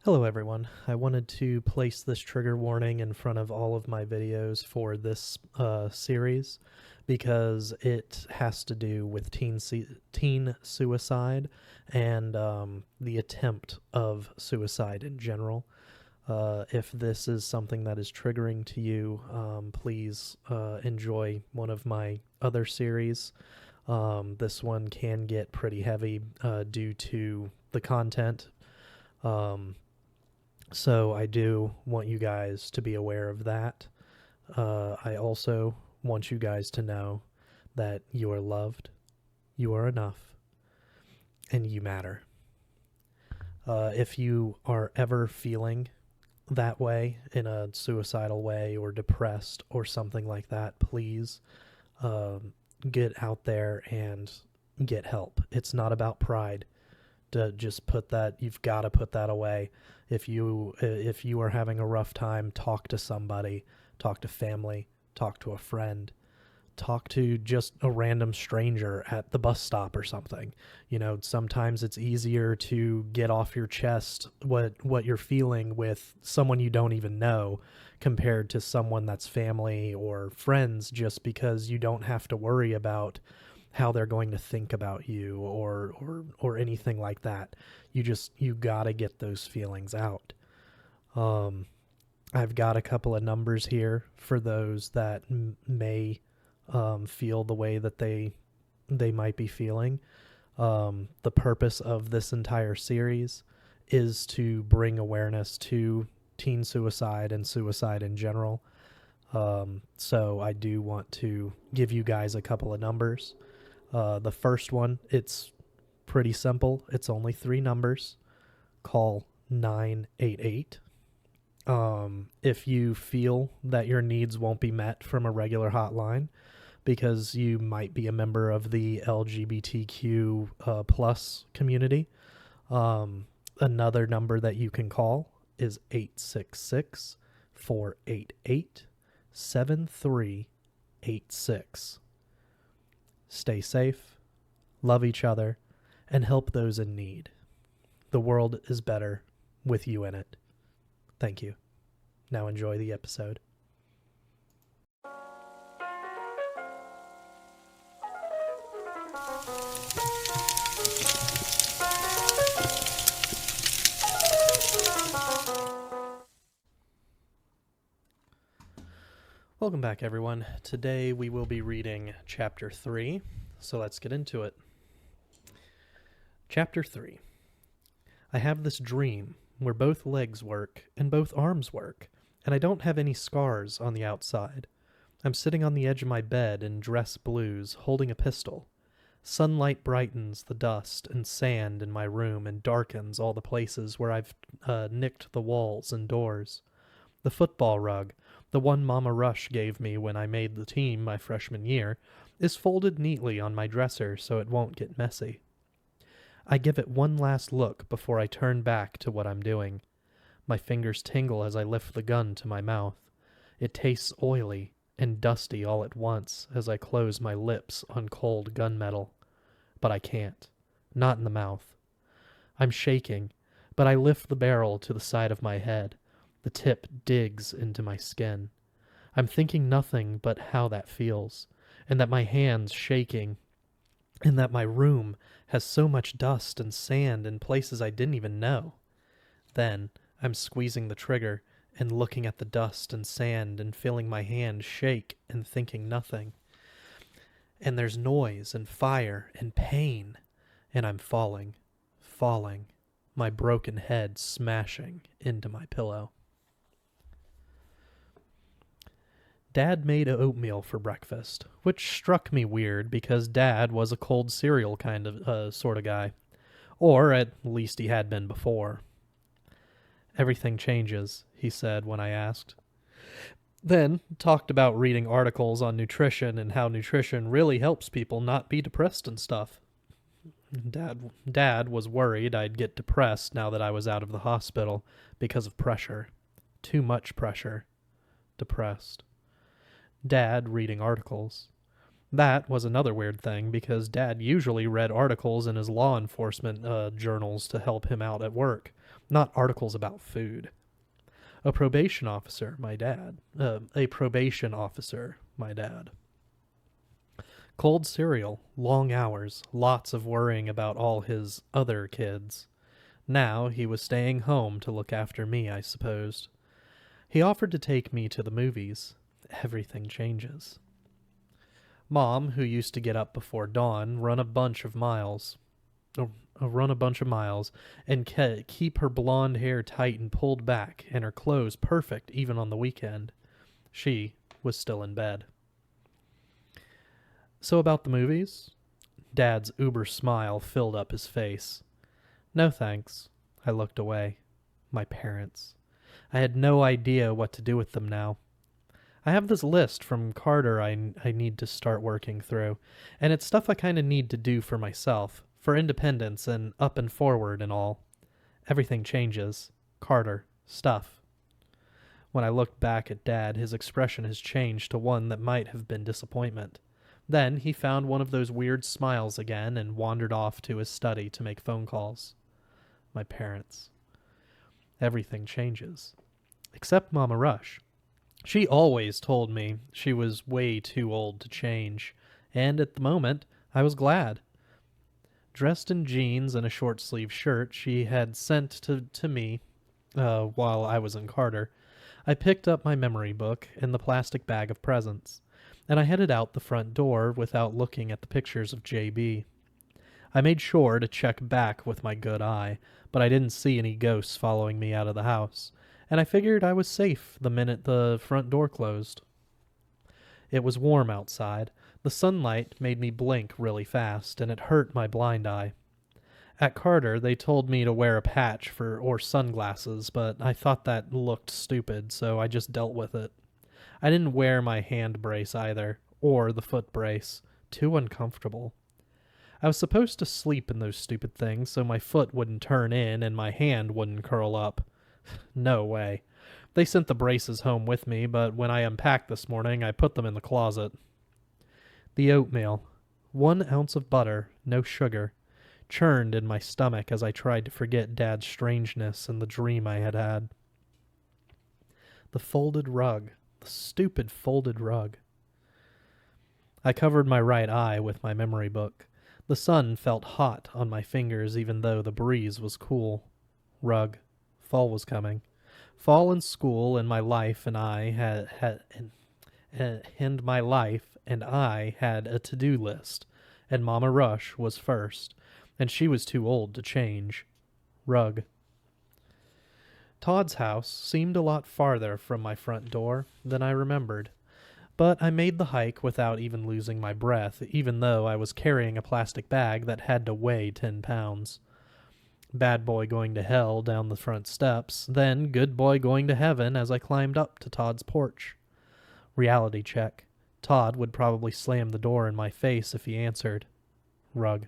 Hello everyone. I wanted to place this trigger warning in front of all of my videos for this series because it has to do with teen suicide and the attempt of suicide in general. If this is something that is triggering to you, please enjoy one of my other series. This one can get pretty heavy due to the content. So I do want you guys to be aware of that. I also want you guys to know that you are loved, you are enough, and you matter. If you are ever feeling that way, in a suicidal way or depressed or something like that, please get out there and get help. It's not about pride. To just put that, you've got to put that away. If you are having a rough time, talk to somebody, talk to family, talk to a friend, talk to just a random stranger at the bus stop or something. You know, sometimes it's easier to get off your chest what you're feeling with someone you don't even know compared to someone that's family or friends, just because you don't have to worry about how they're going to think about you or anything like that. You gotta get those feelings out. I've got a couple of numbers here for those that may feel the way that they might be feeling. The purpose of this entire series is to bring awareness to teen suicide and suicide in general. So I do want to give you guys a couple of numbers. The first one, it's pretty simple. It's only 3 numbers. Call 988. If you feel that your needs won't be met from a regular hotline because you might be a member of the LGBTQ plus community, another number that you can call is 866-488-7386. Stay safe, love each other, and help those in need. The world is better with you in it. Thank you. Now enjoy the episode. Welcome back, everyone. Today we will be reading Chapter 3, so let's get into it. Chapter 3. I have this dream where both legs work and both arms work, and I don't have any scars on the outside. I'm sitting on the edge of my bed in dress blues, holding a pistol. Sunlight brightens the dust and sand in my room and darkens all the places where I've nicked the walls and doors. The football rug, the one Mama Rush gave me when I made the team my freshman year, is folded neatly on my dresser so it won't get messy. I give it one last look before I turn back to what I'm doing. My fingers tingle as I lift the gun to my mouth. It tastes oily and dusty all at once as I close my lips on cold gunmetal. But I can't. Not in the mouth. I'm shaking, but I lift the barrel to the side of my head. The tip digs into my skin. I'm thinking nothing but how that feels, and that my hand's shaking, and that my room has so much dust and sand in places I didn't even know. Then I'm squeezing the trigger and looking at the dust and sand and feeling my hand shake and thinking nothing. And there's noise and fire and pain, and I'm falling, my broken head smashing into my pillow. Dad made oatmeal for breakfast, which struck me weird because Dad was a cold cereal kind of sort of guy. Or at least he had been before. Everything changes, he said when I asked. Then talked about reading articles on nutrition and how nutrition really helps people not be depressed and stuff. Dad was worried I'd get depressed now that I was out of the hospital because of pressure. Too much pressure. Depressed. Dad reading articles. That was another weird thing because Dad usually read articles in his law enforcement journals to help him out at work. not articles about food. A probation officer, my dad. Cold cereal, long hours, lots of worrying about all his other kids. Now he was staying home to look after me, I supposed. He offered to take me to the movies. Everything changes. Mom, who used to get up before dawn, run a bunch of miles and keep her blonde hair tight and pulled back and her clothes perfect even on the weekend. She was still in bed. So about the movies? Dad's uber smile filled up his face. No thanks. I looked away. My parents. I had no idea what to do with them now. I have this list from Carter I need to start working through, and it's stuff I kind of need to do for myself, for independence and up and forward and all. Everything changes. Carter. Stuff. When I looked back at Dad, his expression has changed to one that might have been disappointment. Then he found one of those weird smiles again and wandered off to his study to make phone calls. My parents. Everything changes. Except Mama Rush. She always told me she was way too old to change, and at the moment, I was glad. Dressed in jeans and a short-sleeved shirt she had sent to me while I was in Carter, I picked up my memory book and the plastic bag of presents, and I headed out the front door without looking at the pictures of JB. I made sure to check back with my good eye, but I didn't see any ghosts following me out of the house, and I figured I was safe the minute the front door closed. It was warm outside. The sunlight made me blink really fast, and it hurt my blind eye. At Carter, they told me to wear a patch or sunglasses, but I thought that looked stupid, so I just dealt with it. I didn't wear my hand brace either, or the foot brace. Too uncomfortable. I was supposed to sleep in those stupid things so my foot wouldn't turn in and my hand wouldn't curl up. No way. They sent the braces home with me, but when I unpacked this morning, I put them in the closet. The oatmeal. 1 ounce of butter, no sugar, churned in my stomach as I tried to forget Dad's strangeness and the dream I had had. The folded rug. The stupid folded rug. I covered my right eye with my memory book. The sun felt hot on my fingers even though the breeze was cool. Rug. Fall was coming. Fall in school and my life and I had a to-do list, and Mama Rush was first, and she was too old to change. Rug. Todd's house seemed a lot farther from my front door than I remembered, but I made the hike without even losing my breath, even though I was carrying a plastic bag that had to weigh 10 pounds. Bad boy going to hell down the front steps, then good boy going to heaven as I climbed up to Todd's porch. Reality check. Todd would probably slam the door in my face if he answered. Rug.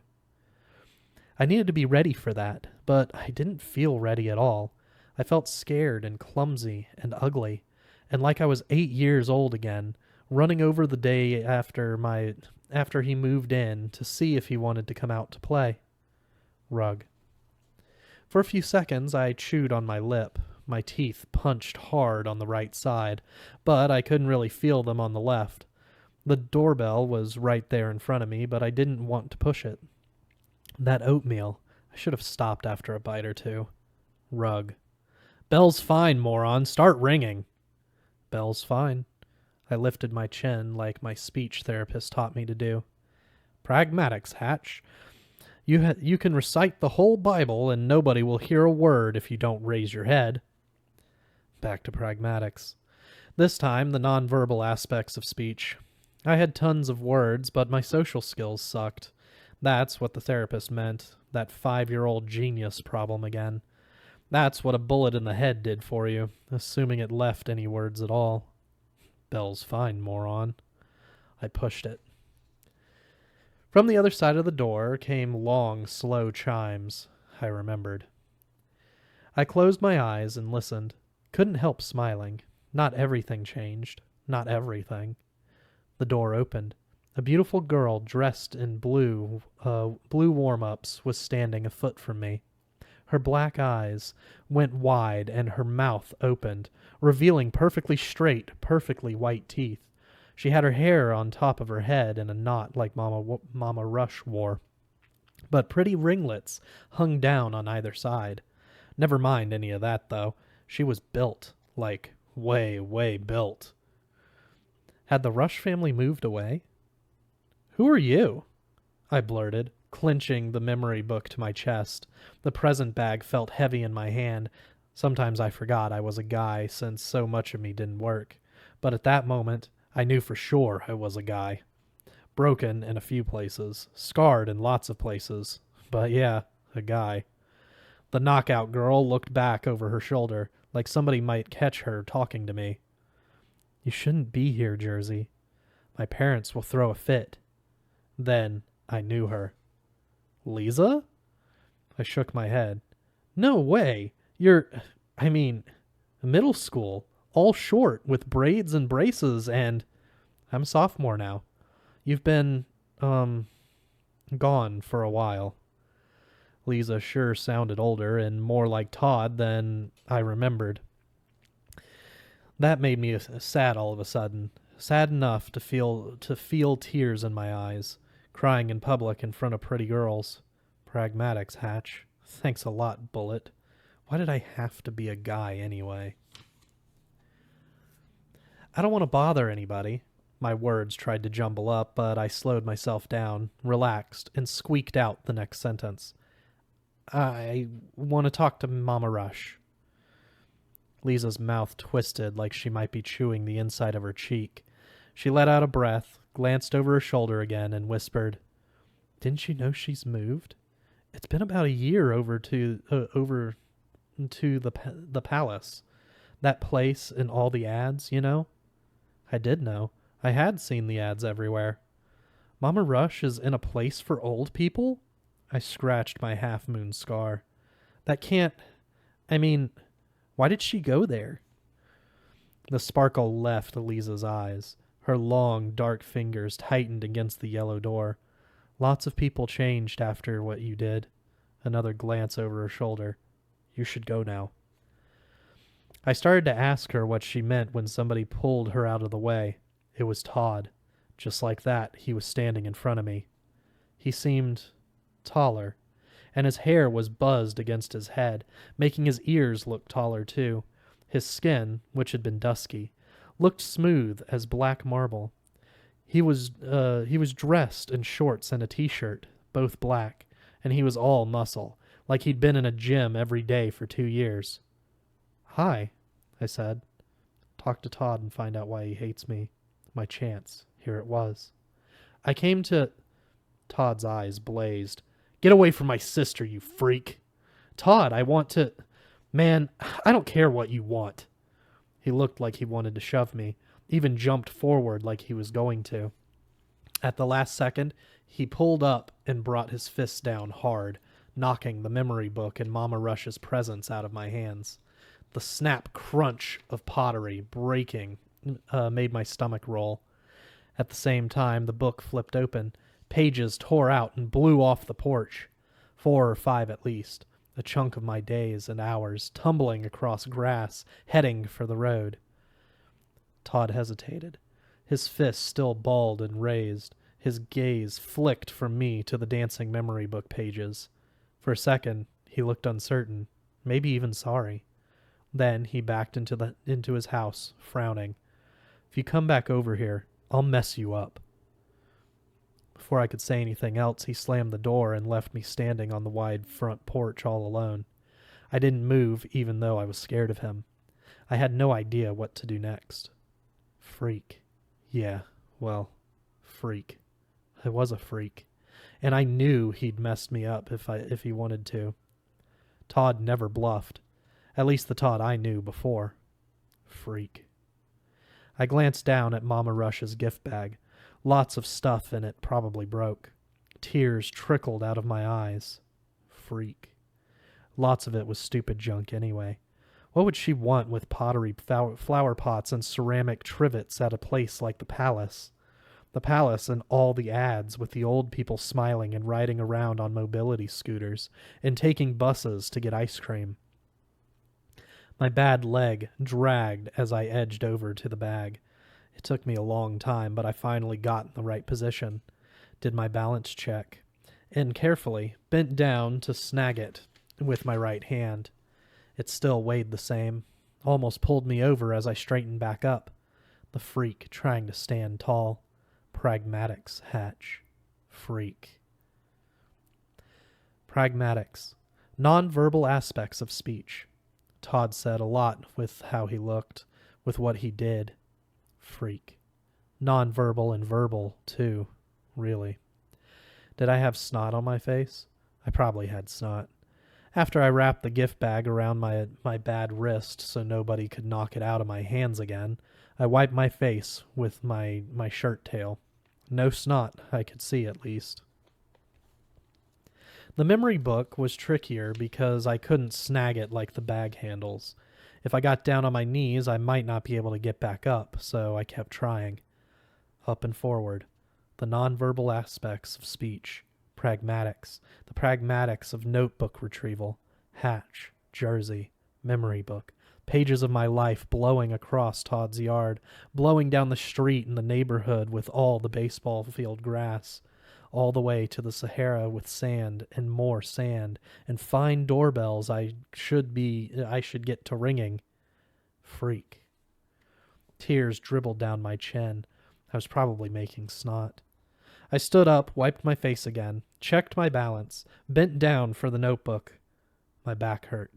I needed to be ready for that, but I didn't feel ready at all. I felt scared and clumsy and ugly, and like I was 8 years old again, running over the day after he moved in to see if he wanted to come out to play. Rug. For a few seconds I chewed on my lip. My teeth punched hard on the right side, but I couldn't really feel them on the left. The doorbell was right there in front of me, but I didn't want to push it. That oatmeal. I should have stopped after a bite or two. Rug. Bell's fine, moron. Start ringing. Bell's fine. I lifted my chin like my speech therapist taught me to do. Pragmatics, Hatch. You can recite the whole Bible and nobody will hear a word if you don't raise your head. Back to pragmatics. This time, the nonverbal aspects of speech. I had tons of words, but my social skills sucked. That's what the therapist meant. That 5-year-old genius problem again. That's what a bullet in the head did for you, assuming it left any words at all. Bell's fine, moron. I pushed it. From the other side of the door came long, slow chimes. I remembered. I closed my eyes and listened. Couldn't help smiling. Not everything changed. Not everything. The door opened. A beautiful girl dressed in blue warm-ups was standing a foot from me. Her black eyes went wide and her mouth opened, revealing perfectly straight, perfectly white teeth. She had her hair on top of her head in a knot like Mama Rush wore, but pretty ringlets hung down on either side. Never mind any of that, though. She was built, like way, way built. Had the Rush family moved away? Who are you? I blurted, clenching the memory book to my chest. The present bag felt heavy in my hand. Sometimes I forgot I was a guy since so much of me didn't work. But at that moment, I knew for sure I was a guy. Broken in a few places, scarred in lots of places. But yeah, a guy. The knockout girl looked back over her shoulder, like somebody might catch her talking to me. You shouldn't be here, Jersey. My parents will throw a fit. Then I knew her. Lisa? I shook my head. No way. Middle school, all short, with braids and braces, and I'm a sophomore now. You've been, gone for a while. Lisa sure sounded older and more like Todd than I remembered. That made me sad all of a sudden. Sad enough to feel tears in my eyes. Crying in public in front of pretty girls. Pragmatics, Hatch. Thanks a lot, Bullet. Why did I have to be a guy anyway? I don't want to bother anybody. My words tried to jumble up, but I slowed myself down, relaxed, and squeaked out the next sentence. I want to talk to Mama Rush. Lisa's mouth twisted like she might be chewing the inside of her cheek. She let out a breath, glanced over her shoulder again, and whispered, Didn't you know she's moved? It's been about a year over to the palace. That place and all the ads, you know? I did know. I had seen the ads everywhere. Mama Rush is in a place for old people? I scratched my half-moon scar. That can't... why did she go there? The sparkle left Lisa's eyes. Her long, dark fingers tightened against the yellow door. Lots of people changed after what you did. Another glance over her shoulder. You should go now. I started to ask her what she meant when somebody pulled her out of the way. It was Todd. Just like that, he was standing in front of me. He seemed taller, and his hair was buzzed against his head, making his ears look taller too. His skin, which had been dusky, looked smooth as black marble. He was dressed in shorts and a t-shirt, both black, and he was all muscle, like he'd been in a gym every day for 2 years. Hi, I said. Talk to Todd and find out why he hates me. My chance. Here it was. I came to... Todd's eyes blazed. Get away from my sister, you freak. Todd, I want to... Man, I don't care what you want. He looked like he wanted to shove me, even jumped forward like he was going to. At the last second, he pulled up and brought his fists down hard, knocking the memory book and Mama Rush's presents out of my hands. The snap crunch of pottery breaking made my stomach roll. At the same time, the book flipped open. Pages tore out and blew off the porch. 4 or 5 at least. A chunk of my days and hours tumbling across grass, heading for the road. Todd hesitated. His fists still balled and raised. His gaze flicked from me to the dancing memory book pages. For a second, he looked uncertain, maybe even sorry. Then he backed into his house, frowning. If you come back over here, I'll mess you up. Before I could say anything else, he slammed the door and left me standing on the wide front porch all alone. I didn't move, even though I was scared of him. I had no idea what to do next. Freak. Yeah, well, freak. I was a freak. And I knew he'd messed me up if he wanted to. Todd never bluffed. At least the Todd I knew before. Freak. I glanced down at Mama Rush's gift bag. Lots of stuff in it probably broke. Tears trickled out of my eyes. Freak. Lots of it was stupid junk anyway. What would she want with pottery, flower pots, and ceramic trivets at a place like the palace? The palace and all the ads with the old people smiling and riding around on mobility scooters and taking buses to get ice cream. My bad leg dragged as I edged over to the bag. It took me a long time, but I finally got in the right position, did my balance check, and carefully bent down to snag it with my right hand. It still weighed the same, almost pulled me over as I straightened back up. The freak trying to stand tall. Pragmatics, Hatch. Freak. Pragmatics. Nonverbal aspects of speech. Todd said a lot with how he looked, with what he did. Freak. Nonverbal and verbal, too. Really. Did I have snot on my face? I probably had snot. After I wrapped the gift bag around my bad wrist so nobody could knock it out of my hands again, I wiped my face with my shirt tail. No snot, I could see at least. The memory book was trickier because I couldn't snag it like the bag handles. If I got down on my knees, I might not be able to get back up, so I kept trying. Up and forward. The nonverbal aspects of speech. Pragmatics. The pragmatics of notebook retrieval. Hatch. Jersey. Memory book. Pages of my life blowing across Todd's yard, blowing down the street in the neighborhood with all the baseball field grass, all the way to the Sahara with sand and more sand, and fine doorbells I should get to ringing. Freak. Tears dribbled down my chin. I was probably making snot. I stood up, wiped my face again, checked my balance, bent down for the notebook. My back hurt.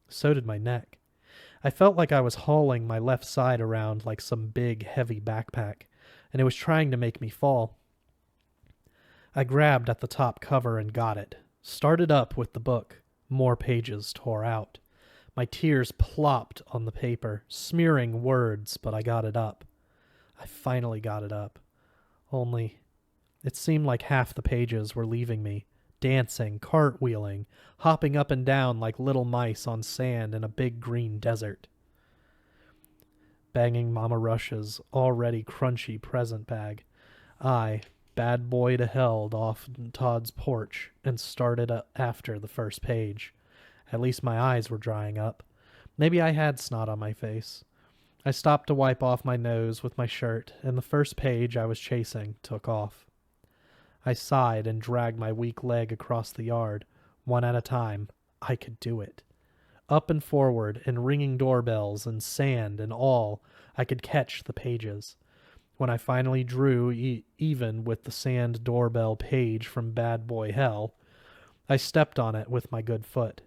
So did my neck. I felt like I was hauling my left side around like some big, heavy backpack, and it was trying to make me fall. I grabbed at the top cover and got it. Started up with the book. More pages tore out. My tears plopped on the paper, smearing words, but I got it up. I finally got it up. Only, it seemed like half the pages were leaving me. Dancing, cartwheeling, hopping up and down like little mice on sand in a big green desert. Banging Mama Rush's already crunchy present bag, I, bad boy to hell, off Todd's porch and started after the first page. At least my eyes were drying up. Maybe I had snot on my face. I stopped to wipe off my nose with my shirt, and the first page I was chasing took off. I sighed and dragged my weak leg across the yard, one at a time. I could do it. Up and forward, and ringing doorbells, and sand, and all, I could catch the pages. When I finally drew even with the sand doorbell page from Bad Boy Hell, I stepped on it with my good foot.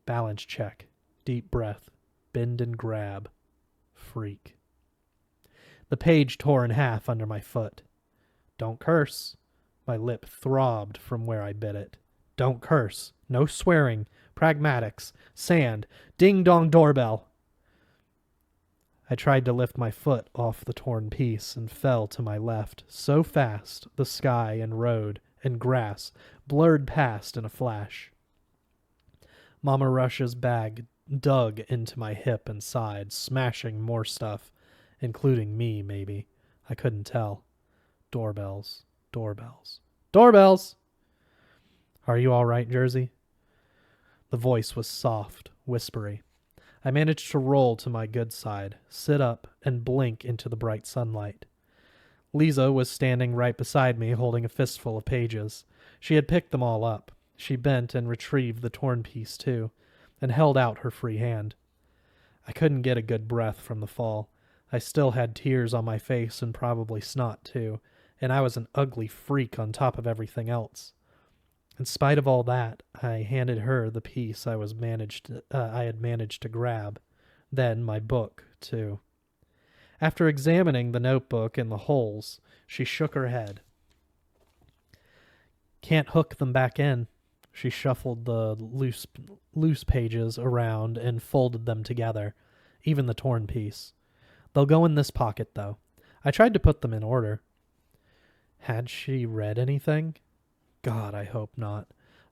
Balance check. Deep breath. Bend and grab. Freak. The page tore in half under my foot. Don't curse. My lip throbbed from where I bit it. Don't curse. No swearing. Pragmatics. Sand. Ding-dong doorbell. I tried to lift my foot off the torn piece and fell to my left so fast the sky and road and grass blurred past in a flash. Mama Rush's bag dug into my hip and side, smashing more stuff, including me, maybe. I couldn't tell. Doorbells. Doorbells. Doorbells! Are you all right, Jersey? The voice was soft, whispery. I managed to roll to my good side, sit up, and blink into the bright sunlight. Lisa was standing right beside me, holding a fistful of pages. She had picked them all up. She bent and retrieved the torn piece, too, and held out her free hand. I couldn't get a good breath from the fall. I still had tears on my face and probably snot, too, and I was an ugly freak on top of everything else. In spite of all that, I handed her the piece I had managed to grab, then my book, too. After examining the notebook and the holes, she shook her head. Can't hook them back in. She shuffled the loose pages around and folded them together, even the torn piece. They'll go in this pocket, though. I tried to put them in order. Had she read anything? God, I hope not.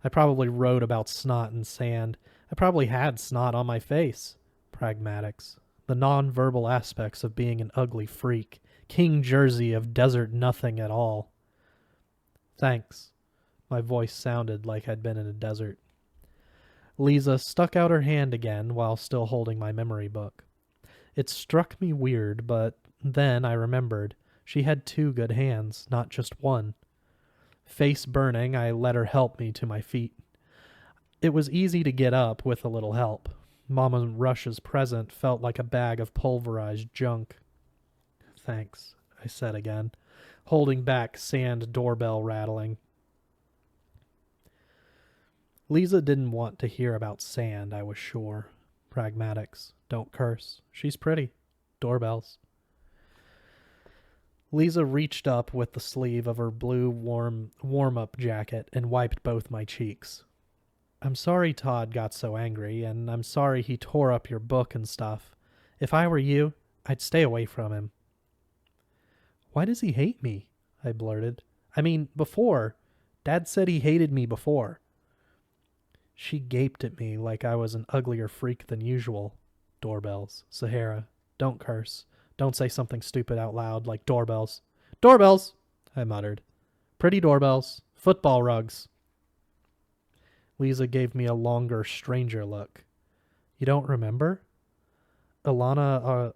I probably wrote about snot and sand. I probably had snot on my face. Pragmatics. The non-verbal aspects of being an ugly freak. King Jersey of desert nothing at all. Thanks. My voice sounded like I'd been in a desert. Lisa stuck out her hand again while still holding my memory book. It struck me weird, but then I remembered. She had 2 good hands, not just one. Face burning, I let her help me to my feet. It was easy to get up with a little help. Mama Rush's present felt like a bag of pulverized junk. Thanks, I said again, holding back sand doorbell rattling. Lisa didn't want to hear about sand, I was sure. Pragmatics. Don't curse. She's pretty. Doorbells. Lisa reached up with the sleeve of her blue warm-up jacket and wiped both my cheeks. I'm sorry Todd got so angry, and I'm sorry he tore up your book and stuff. If I were you, I'd stay away from him. Why does he hate me? I blurted. I mean, before. Dad said he hated me before. She gaped at me like I was an uglier freak than usual. Doorbells. Sahara. Don't curse. Don't say something stupid out loud like doorbells. Doorbells! I muttered. Pretty doorbells. Football rugs. Lisa gave me a longer, stranger look. You don't remember? Alana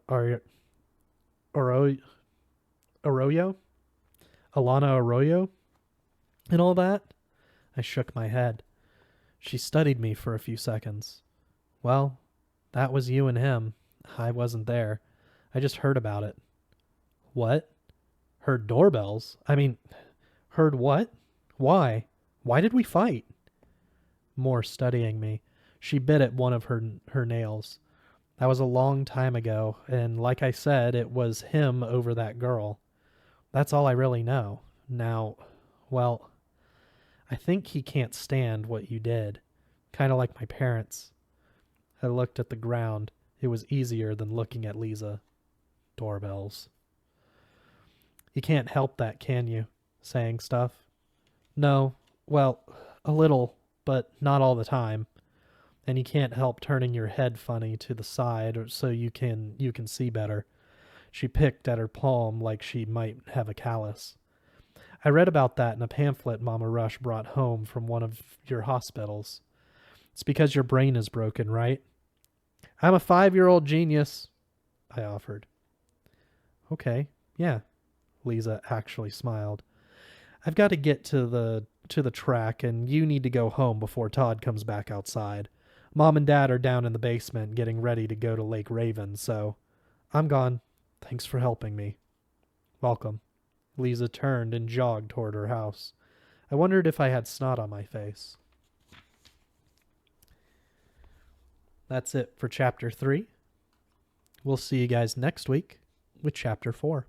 Arroyo? Alana Arroyo? And all that? I shook my head. She studied me for a few seconds. Well, that was you and him. I wasn't there. I just heard about it. What? Heard doorbells? I mean, heard what? Why? Why did we fight? More studying me. She bit at one of her nails. That was a long time ago, and like I said, it was him over that girl. That's all I really know. Now, well, I think he can't stand what you did. Kind of like my parents. I looked at the ground. It was easier than looking at Lisa. Doorbells. You can't help that, can you? Saying stuff. No, well, a little, but not all the time. And you can't help turning your head funny to the side so you can see better. She picked at her palm like she might have a callus. I read about that in a pamphlet Mama Rush brought home from one of your hospitals. It's because your brain is broken, right? I'm a 5-year-old genius, I offered. Okay, yeah. Lisa actually smiled. I've got to get to the track, and you need to go home before Todd comes back outside. Mom and Dad are down in the basement getting ready to go to Lake Raven, so I'm gone. Thanks for helping me. Welcome. Lisa turned and jogged toward her house. I wondered if I had snot on my face. That's it for Chapter 3. We'll see you guys next week with Chapter 4.